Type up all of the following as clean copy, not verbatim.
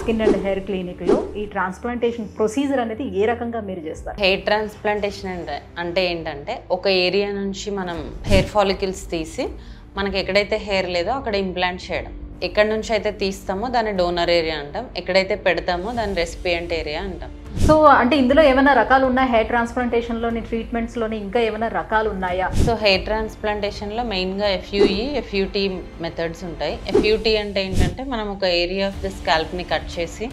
Skin and hair క్లినిక్లో ఈ transplantation procedure అనేది ఏ రకంగా మీరు చేస్తారు? హెయిర్ ట్రాన్స్ప్లాంటేషన్ అంటే ఏంటంటే ఒక ఏరియా నుంచి మనం హెయిర్ ఫాలికల్స్ తీసి మనకి ఎక్కడైతే హెయిర్ లేదో అక్కడ ఇంప్లాంట్ చేయడం. ఎక్కడి నుంచి అయితే తీస్తామో దాన్ని డోనర్ ఏరియా అంటాం, ఎక్కడైతే పెడతామో దాన్ని రెసిపియంట్ ఏరియా అంటాం. సో అంటే ఇందులో ఏమైనా రకాలు ఉన్నాయా? హెయిర్ ట్రాన్స్ప్లాంటేషన్లోని ట్రీట్మెంట్స్లోని ఇంకా ఏమైనా రకాలు ఉన్నాయా? సో హెయిర్ ట్రాన్స్ప్లాంటేషన్లో మెయిన్గా ఎఫ్యూటీ మెథడ్స్ ఉంటాయి. ఎఫ్యూటీ అంటే ఏంటంటే మనం ఒక ఏరియా ఆఫ్ ద స్కాల్ప్ని కట్ చేసి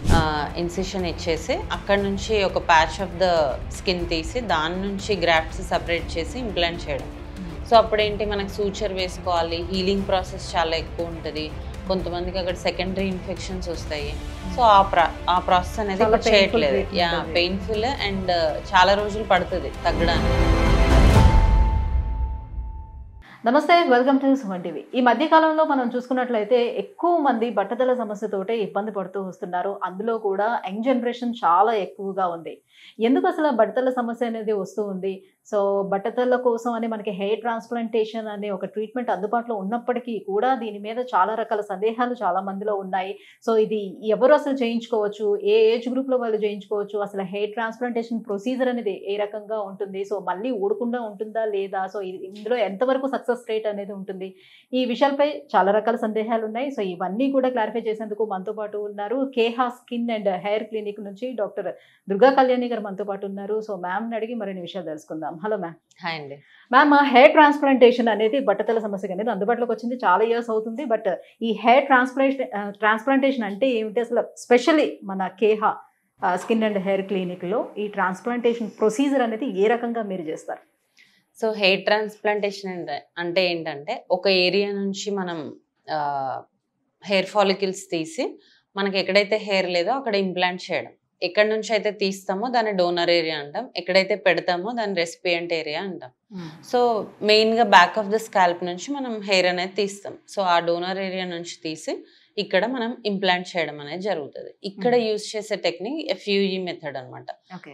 ఇన్సిషన్ ఇచ్చేసి అక్కడ నుంచి ఒక ప్యాచ్ ఆఫ్ ద స్కిన్ తీసి దాని నుంచి గ్రాఫ్ట్స్ సపరేట్ చేసి ఇంప్లాంట్ చేయడం. సో అప్పుడేంటి మనకు సూచర్ వేసుకోవాలి, హీలింగ్ ప్రాసెస్ చాలా ఎక్కువ ఉంటుంది, కొంతమందికి అక్కడ సెకండరీ ఇన్ఫెక్షన్స్ వస్తాయి. సో ఆ ప్రాసెస్ అనేది ఇప్పుడు చేయట్లేదు. పెయిన్ఫుల్ అండ్ చాలా రోజులు పడుతుంది తగ్గడానికి. నమస్తే, వెల్కమ్ టు సుమన్ టీవీ. ఈ మధ్య కాలంలో మనం చూసుకున్నట్లయితే ఎక్కువ మంది బట్టతల సమస్యతోటే ఇబ్బంది పడుతూ వస్తున్నారు. అందులో కూడా యంగ్ జనరేషన్ చాలా ఎక్కువగా ఉంది. ఎందుకు అసలు బట్టతల సమస్య అనేది వస్తూ ఉంది? సో బట్టతల కోసం అని మనకి హెయిర్ ట్రాన్స్ప్లాంటేషన్ అనే ఒక ట్రీట్మెంట్ అందుబాటులో ఉన్నప్పటికీ కూడా దీని మీద చాలా రకాల సందేహాలు చాలా మందిలో ఉన్నాయి. సో ఇది ఎవరు అసలు చేయించుకోవచ్చు, ఏ ఏజ్ గ్రూప్లో వాళ్ళు చేయించుకోవచ్చు, అసలు హెయిర్ ట్రాన్స్ప్లాంటేషన్ ప్రొసీజర్ అనేది ఏ రకంగా ఉంటుంది, సో మళ్ళీ ఊడకుండా ఉంటుందా లేదా, సో ఇందులో ఎంతవరకు సక్సెస్ రేట్ అనేది ఉంటుంది, ఈ విషయాలపై చాలా రకాల సందేహాలు ఉన్నాయి. సో ఇవన్నీ కూడా క్లారిఫై చేసేందుకు మనతో పాటు ఉన్నారు Keha skin and hair clinic నుంచి డాక్టర్ దుర్గా కళ్యాణి గారు మనతో పాటు ఉన్నారు. సో మ్యామ్ని అడిగి మరిన్ని విషయాలు తెలుసుకుందాం. Hello ma'am. హాయ్ అండి. మ్యామ్, హెయిర్ ట్రాన్స్ప్లాంటేషన్ అనేది బట్టతల సమస్య అనేది అందుబాటులోకి వచ్చింది చాలా ఇయర్స్ అవుతుంది. బట్ ఈ హెయిర్ ట్రాన్స్ప్లాంటేషన్ అంటే ఏమిటి అసలు? స్పెషల్లీ మన కేహా స్కిన్ అండ్ హెయిర్ క్లినిక్లో ఈ ట్రాన్స్ప్లాంటేషన్ ప్రొసీజర్ అనేది ఏ రకంగా మీరు చేస్తారు? సో హెయిర్ ట్రాన్స్ప్లాంటేషన్ అంటే ఏంటంటే ఒక ఏరియా నుంచి మనం హెయిర్ ఫాలికల్స్ తీసి మనకి ఎక్కడైతే హెయిర్ లేదో అక్కడ ఇంప్లాంట్ చేయడం. ఎక్కడి నుంచి అయితే తీస్తామో దాన్ని డోనర్ ఏరియా అంటాం, ఎక్కడైతే పెడతామో దాన్ని రెసిపియంట్ ఏరియా అంటాం. సో మెయిన్గా బ్యాక్ ఆఫ్ ద స్కాల్ప్ నుంచి మనం హెయిర్ అనేది తీస్తాం. సో ఆ డోనర్ ఏరియా నుంచి తీసి ఇక్కడ మనం ఇంప్లాంట్ చేయడం అనేది జరుగుతుంది. ఇక్కడ యూజ్ చేసే టెక్నిక్ ఎఫ్యూఈ మెథడ్ అనమాట,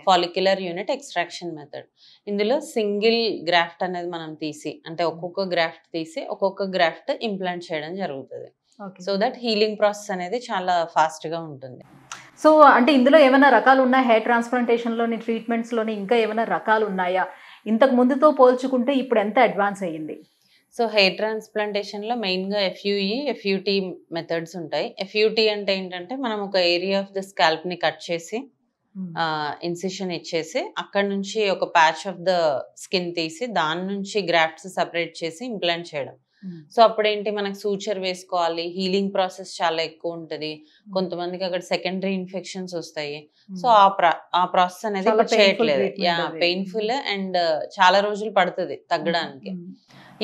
ఫాలిక్యులర్ యూనిట్ ఎక్స్ట్రాక్షన్ మెథడ్. ఇందులో సింగిల్ గ్రాఫ్ట్ అనేది మనం తీసి, అంటే ఒక్కొక్క గ్రాఫ్ట్ తీసి ఒక్కొక్క గ్రాఫ్ట్ ఇంప్లాంట్ చేయడం జరుగుతుంది. సో దట్ హీలింగ్ ప్రాసెస్ అనేది చాలా ఫాస్ట్గా ఉంటుంది. సో అంటే ఇందులో ఏమైనా రకాలు ఉన్నాయా? హెయిర్ ట్రాన్స్ప్లాంటేషన్లోని ట్రీట్మెంట్స్లోని ఇంకా ఏమైనా రకాలు ఉన్నాయా? ఇంతకు ముందుతో పోల్చుకుంటే ఇప్పుడు ఎంత అడ్వాన్స్ అయ్యింది? సో హెయిర్ ట్రాన్స్ప్లాంటేషన్లో మెయిన్గా ఎఫ్యూటీ మెథడ్స్ ఉంటాయి. ఎఫ్యూటీ అంటే ఏంటంటే మనం ఒక ఏరియా ఆఫ్ ద స్కాల్ప్ని కట్ చేసి ఇన్సిషన్ ఇచ్చేసి అక్కడ నుంచి ఒక ప్యాచ్ ఆఫ్ ద స్కిన్ తీసి దాని నుంచి గ్రాఫ్ట్స్ సపరేట్ చేసి ఇంప్లాంట్ చేయడం. సో అప్పుడేంటి మనకు సూచర్ వేసుకోవాలి, హీలింగ్ ప్రాసెస్ చాలా ఎక్కువ ఉంటుంది, కొంతమందికి అక్కడ సెకండరీ ఇన్ఫెక్షన్స్ వస్తాయి. సో ఆ ప్రాసెస్ అనేది ఇప్పుడు చేయట్లేదు. పెయిన్ఫుల్ అండ్ చాలా రోజులు పడుతుంది తగ్గడానికి.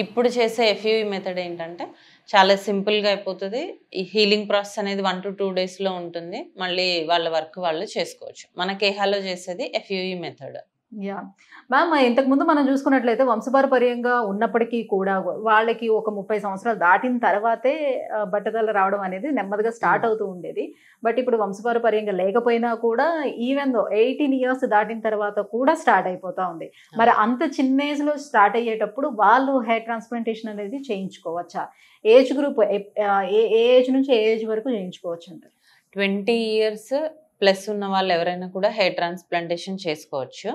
ఇప్పుడు చేసే ఎఫ్యూఈ మెథడ్ ఏంటంటే చాలా సింపుల్గా అయిపోతుంది. ఈ హీలింగ్ ప్రాసెస్ అనేది 1 to 2 daysలో ఉంటుంది. మళ్ళీ వాళ్ళ వర్క్ వాళ్ళు చేసుకోవచ్చు. మన కేహాలో చేసేది ఎఫ్యూఈ మెథడ్. యా మ్యామ్, ఇంతకుముందు మనం చూసుకున్నట్లయితే వంశపారపర్యంగా ఉన్నప్పటికీ కూడా వాళ్ళకి ఒక 30 సంవత్సరాలు దాటిన తర్వాతే బట్టతల రావడం అనేది నెమ్మదిగా స్టార్ట్ అవుతూ ఉండేది. బట్ ఇప్పుడు వంశపారపర్యంగా లేకపోయినా కూడా ఈవెన్ 18 years దాటిన తర్వాత కూడా స్టార్ట్ అయిపోతూ ఉంది. మరి అంత చిన్న ఏజ్లో స్టార్ట్ అయ్యేటప్పుడు వాళ్ళు హెయిర్ ట్రాన్స్ప్లాంటేషన్ అనేది చేయించుకోవచ్చా? ఏజ్ గ్రూప్ ఏ ఏజ్ నుంచి ఏ ఏజ్ వరకు చేయించుకోవచ్చు అంటారు? 20 years ప్లస్ ఉన్న వాళ్ళు ఎవరైనా కూడా హెయిర్ ట్రాన్స్ప్లాంటేషన్ చేసుకోవచ్చు.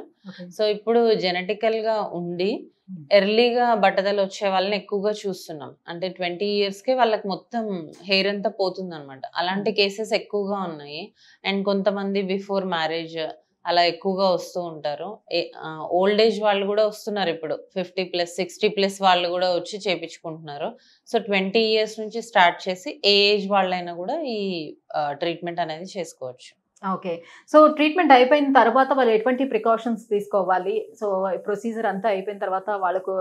సో ఇప్పుడు జెనెటికల్గా ఉండి ఎర్లీగా బట్టతలు వచ్చే వాళ్ళని ఎక్కువగా చూస్తున్నాం. అంటే 20 yearsకే వాళ్ళకి మొత్తం హెయిర్ అంతా పోతుంది అనమాట. అలాంటి కేసెస్ ఎక్కువగా ఉన్నాయి. అండ్ కొంతమంది బిఫోర్ మ్యారేజ్ అలా ఎక్కువగా వస్తూ ఉంటారు. ఓల్డ్ ఏజ్ వాళ్ళు కూడా వస్తున్నారు. ఇప్పుడు 50+, 60+ వాళ్ళు కూడా వచ్చి చేయించుకుంటున్నారు. సో 20 years నుంచి స్టార్ట్ చేసి ఏ ఏజ్ వాళ్ళైనా కూడా ఈ ట్రీట్మెంట్ అనేది చేసుకోవచ్చు. ఓకే. సో ట్రీట్మెంట్ అయిపోయిన తర్వాత వాళ్ళు ఎటువంటి ప్రికాషన్స్ తీసుకోవాలి? సో ప్రొసీజర్ అంతా అయిపోయిన తర్వాత వాళ్ళకు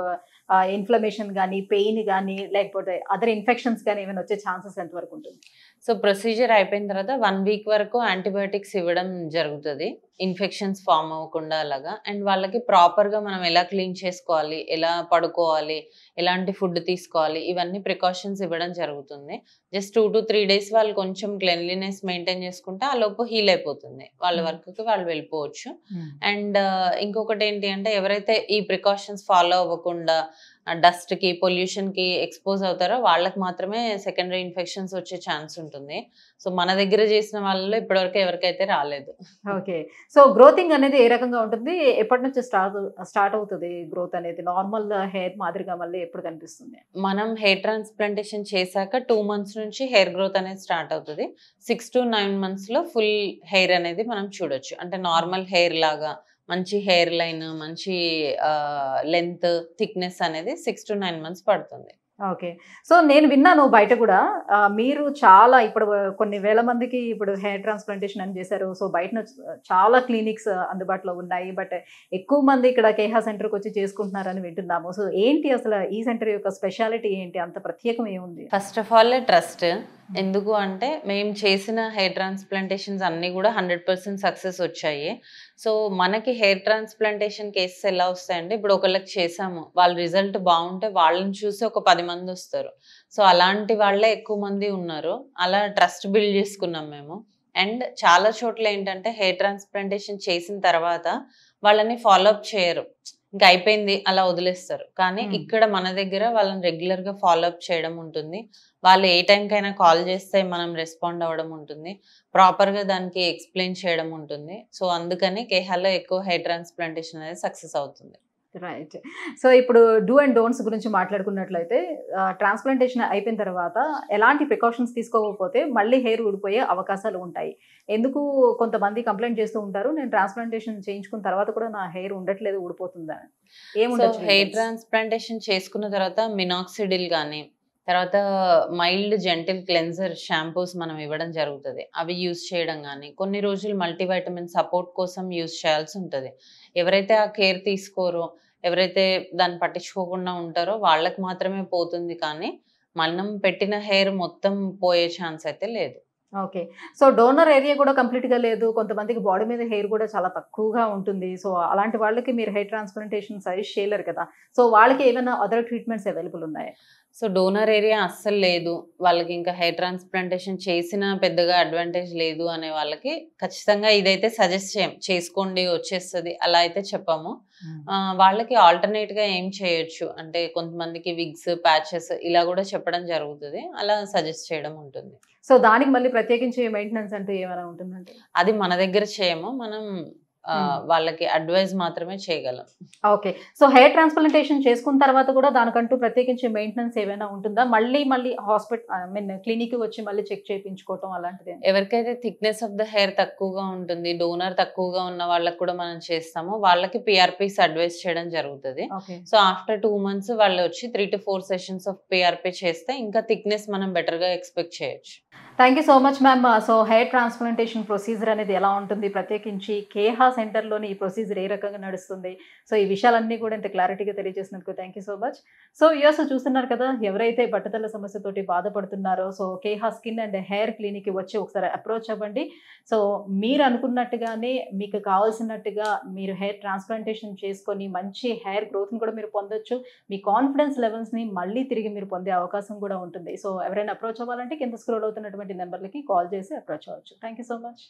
ఇన్ఫ్లమేషన్ కానీ, పెయిన్ కానీ, లేకపోతే అదర్ ఇన్ఫెక్షన్స్ కానీ ఏమైనా వచ్చే ఛాన్సెస్ ఎంతవరకు ఉంటుంది? సో ప్రొసీజర్ అయిపోయిన తర్వాత 1 week వరకు యాంటీబయాటిక్స్ ఇవ్వడం జరుగుతుంది, ఇన్ఫెక్షన్స్ ఫామ్ అవ్వకుండా అలాగా. అండ్ వాళ్ళకి ప్రాపర్గా మనం ఎలా క్లీన్ చేసుకోవాలి, ఎలా పడుకోవాలి, ఎలాంటి ఫుడ్ తీసుకోవాలి, ఇవన్నీ ప్రికాషన్స్ ఇవ్వడం జరుగుతుంది. జస్ట్ 2 to 3 days వాళ్ళు కొంచెం క్లెన్లీనెస్ మెయింటైన్ చేసుకుంటే ఆ లోపు హీల్ అయిపోతుంది, వాళ్ళ వర్క్కి వాళ్ళు వెళ్ళిపోవచ్చు. అండ్ ఇంకొకటి ఏంటి అంటే ఎవరైతే ఈ ప్రికాషన్స్ ఫాలో అవ్వకుండా డస్ట్ కి పొల్యూషన్ కి ఎక్స్పోజ్ అవుతారో వాళ్ళకి మాత్రమే సెకండరీ ఇన్ఫెక్షన్స్ వచ్చే ఛాన్స్ ఉంటుంది. సో మన దగ్గర చేసిన వాళ్ళలో ఇప్పటివరకు ఎవరికైతే రాలేదు. ఓకే. సో గ్రోతింగ్ అనేది ఏ రకంగా ఉంటుంది? ఎప్పటి నుంచి స్టార్ట్ అవుతది గ్రోత్ అనేది? నార్మల్ హెయిర్ మాదిరిగా మళ్ళీ ఎప్పుడు కనిపిస్తుంది? మనం హెయిర్ ట్రాన్స్‌ప్లాంటేషన్ చేశాక 2 మంత్స్ నుంచి హెయిర్ గ్రోత్ అనేది స్టార్ట్ అవుతది. 6-9 మంత్స్‌లో ఫుల్ హెయిర్ అనేది మనం చూడొచ్చు. అంటే నార్మల్ హెయిర్ లాగా మంచి హెయిర్ లైన్, మంచి లెంత్, థిక్‌నెస్ అనేది 6-9 మంత్స్ పడుతుంది. ఓకే. సో నేను విన్నాను బయట కూడా మీరు చాలా ఇప్పుడు కొన్ని వేల మందికి ఇప్పుడు హెయిర్ ట్రాన్స్‌ప్లాంటేషన్ అని చేశారు. సో బయటన చాలా క్లినిక్స్ అందుబాటులో ఉన్నాయి. బట్ ఎక్కువ మంది ఇక్కడ కేహా సెంటర్‌కొచ్చి చేసుకుంటున్నారని వింటున్నాము. సో ఏంటి అసలు ఈ సెంటర్ యొక్క స్పెషాలిటీ ఏంటి? అంత ప్రత్యేకం ఏముంది? First of all trust. ఎందుకు అంటే మేము చేసిన హెయిర్ ట్రాన్స్‌ప్లాంటేషన్స్ అన్నీ కూడా 100% సక్సెస్ వచ్చాయి. సో మనకి హెయిర్ ట్రాన్స్‌ప్లాంటేషన్ కేసెస్ ఎలా వస్తాయంటే, ఇప్పుడు ఒకళ్ళకి చేసాము. వాళ్ళ రిజల్ట్ బావుంటే వాళ్ళని చూసి ఒక 10 మందొస్తారు. సో అలాంటి వాళ్ళే ఎక్కువ మంది ఉన్నారు. అలా ట్రస్ట్ బిల్డ్ చేసుకున్నాం మేము. అండ్ చాలా చోట్ల ఏంటంటే హెయిర్ ట్రాన్స్‌ప్లాంటేషన్ చేసిన తర్వాత వాళ్ళని ఫాలో అప్ చేయరు. ఇంక అయిపోయింది అలా వదిలేస్తారు. కానీ ఇక్కడ మన దగ్గర వాళ్ళని రెగ్యులర్‌గా ఫాలో అప్ చేయడం ఉంటుంది. వాళ్ళు ఏ టైంకైనా కాల్ చేస్తే మనం రెస్పాండ్ అవ్వడం ఉంటుంది. ప్రాపర్‌గా దానికి ఎక్స్‌ప్లెయిన్ చేయడం ఉంటుంది. సో అందుకని కేహాలో ఎక్కువ హెయిర్ ట్రాన్స్‌ప్లాంటేషన్ అనేది సక్సెస్ అవుతుంది. రైట్. సో ఇప్పుడు డూ అండ్ డోంట్స్ గురించి మాట్లాడుకున్నట్లయితే ట్రాన్స్‌ప్లాంటేషన్ అయిపోయిన తర్వాత ఎలాంటి ప్రికాషన్స్ తీసుకోకపోతే మళ్ళీ హెయిర్ ఊడిపోయే అవకాశాలు ఉంటాయి. ఎందుకు కొంతమంది కంప్లెయింట్ చేస్తూ ఉంటారు. నేను ట్రాన్స్‌ప్లాంటేషన్ చేయించుకున్న తర్వాత కూడా నా హెయిర్ ఉండట్లేదు ఊడిపోతుందని. సో ఏముండొచ్చు హెయిర్ రీజన్స్? ట్రాన్స్‌ప్లాంటేషన్ చేసుకున్న తర్వాత మినాక్సిడిల్ గాని, తర్వాత మైల్డ్ జెంటిల్ క్లెన్జర్ షాంపూస్ మనం ఇవ్వడం జరుగుతది. అవి యూజ్ చేయడం గాని, కొన్ని రోజులు మల్టీవైటమిన్ సపోర్ట్ కోసం యూజ్ చేయాల్సి ఉంటది. ఎవరైతే ఆ కేర్ తీసుకోరో, ఎవరైతే దాన్ని పట్టించుకోకుండా ఉంటారో వాళ్ళకి మాత్రమే పోతుంది కానీ, మనం పెట్టిన హెయిర్ మొత్తం పోయే ఛాన్స్ అయితే లేదు. ఓకే. సో డోనర్ ఏరియా కూడా కంప్లీట్‌గా లేదు. కొంతమందికి బాడీ మీద హెయిర్ కూడా చాలా తక్కువగా ఉంటుంది. సో అలాంటి వాళ్ళకి మీరు హెయిర్ ట్రాన్స్‌ప్లాంటేషన్ సజెస్ట్ చేయలేరు కదా! సో వాళ్ళకి ఏమైనా అదర్ ట్రీట్మెంట్స్ అవైలబుల్ ఉన్నాయా? సో డోనర్ ఏరియా అస్సలు లేదు. వాళ్ళకి ఇంకా హెయిర్ ట్రాన్స్‌ప్లాంటేషన్ చేసినా పెద్దగా అడ్వాంటేజ్ లేదు అనే వాళ్ళకి ఖచ్చితంగా ఇదైతే సజెస్ట్ చేయం. చేసుకోండి వచ్చేస్తది అలా అయితే చెప్పము. వాళ్ళకి ఆల్టర్‌నేట్‌గా ఏం చేయొచ్చు అంటే కొంతమందికి విగ్స్, ప్యాచెస్ ఇలా కూడా చెప్పడం జరుగుతది. అలా సజెస్ట్ చేయడం ఉంటుంది. సో దానికి మళ్ళీ ప్రత్యేకించి మెయింటెనెన్స్ అంటూ ఏమైనా ఉంటుందంటే? అది మన దగ్గర చేయము. మనం వాళ్ళకి అడ్వైస్ మాత్రమే చేయగలం. ఓకే. సో హెయిర్ ట్రాన్స్‌ప్లాంటేషన్ చేసుకున్న తర్వాత కూడా దానికంటూ ప్రత్యేకించి మెయింటెనెన్స్ ఏమైనా ఉంటుందా? మళ్ళీ క్లినిక్‌కి వచ్చి మళ్ళీ చెక్ చేయించుకోవటం అలాంటిదేనా? ఎవరికైతే థిక్‌నెస్ ఆఫ్ ద హెయిర్ తక్కువగా ఉంటుంది, డోనర్ తక్కువగా ఉన్న వాళ్ళకి కూడా మనం చేస్తాము. వాళ్ళకి పీఆర్‌పీస్ అడ్వైస్ చేయడం జరుగుతది. ఓకే. సో ఆఫ్టర్ 2 మంత్స్ వాళ్ళు వచ్చి 3-4 సెషన్స్ ఆఫ్ పీఆర్‌పీ చేస్తే ఇంకా థిక్‌నెస్ మనం బెటర్‌గా ఎక్స్‌పెక్ట్ చేయొచ్చు. Thank you so much ma'am. So hair transplantation procedure అనేది ఎలా ఉంటుంది? ప్రత్యేకించి కేహా సెంటర్‌లోని ఈ ప్రొసీజర్ ఏ రకంగా నడుస్తుంది? సో ఈ విషయాలన్నీ కూడా ఇంత క్లారిటీగా తెలియజేసినందుకు thank you so much. So viewers చూస్తున్నారు కదా, ఎవరైతే బట్టతల సమస్యతోటి బాధపడుతున్నారో సో కేహా స్కిన్ అండ్ హెయిర్ క్లినిక్‌కి వచ్చి ఒకసారి అప్రోచ్ అవ్వండి. సో మీరు అనుకున్నట్టుగానే మీకు కావాల్సినట్టుగా మీరు హెయిర్ ట్రాన్స్‌ప్లాంటేషన్ చేసుకొని మంచి హెయిర్ గ్రోత్‌ని కూడా మీరు పొందొచ్చు. మీ కాన్ఫిడెన్స్ లెవెల్స్‌ని మళ్ళీ తిరిగి మీరు పొందే అవకాశం కూడా ఉంటుంది. సో ఎవరైనా అప్రోచ్ అవ్వాలంటే కింద స్క్రోల్ అవుతున్నటువంటి నెంబర్‌లకి కాల్ చేసి అప్రోచ్ అవ్వచ్చు. Thank you so much.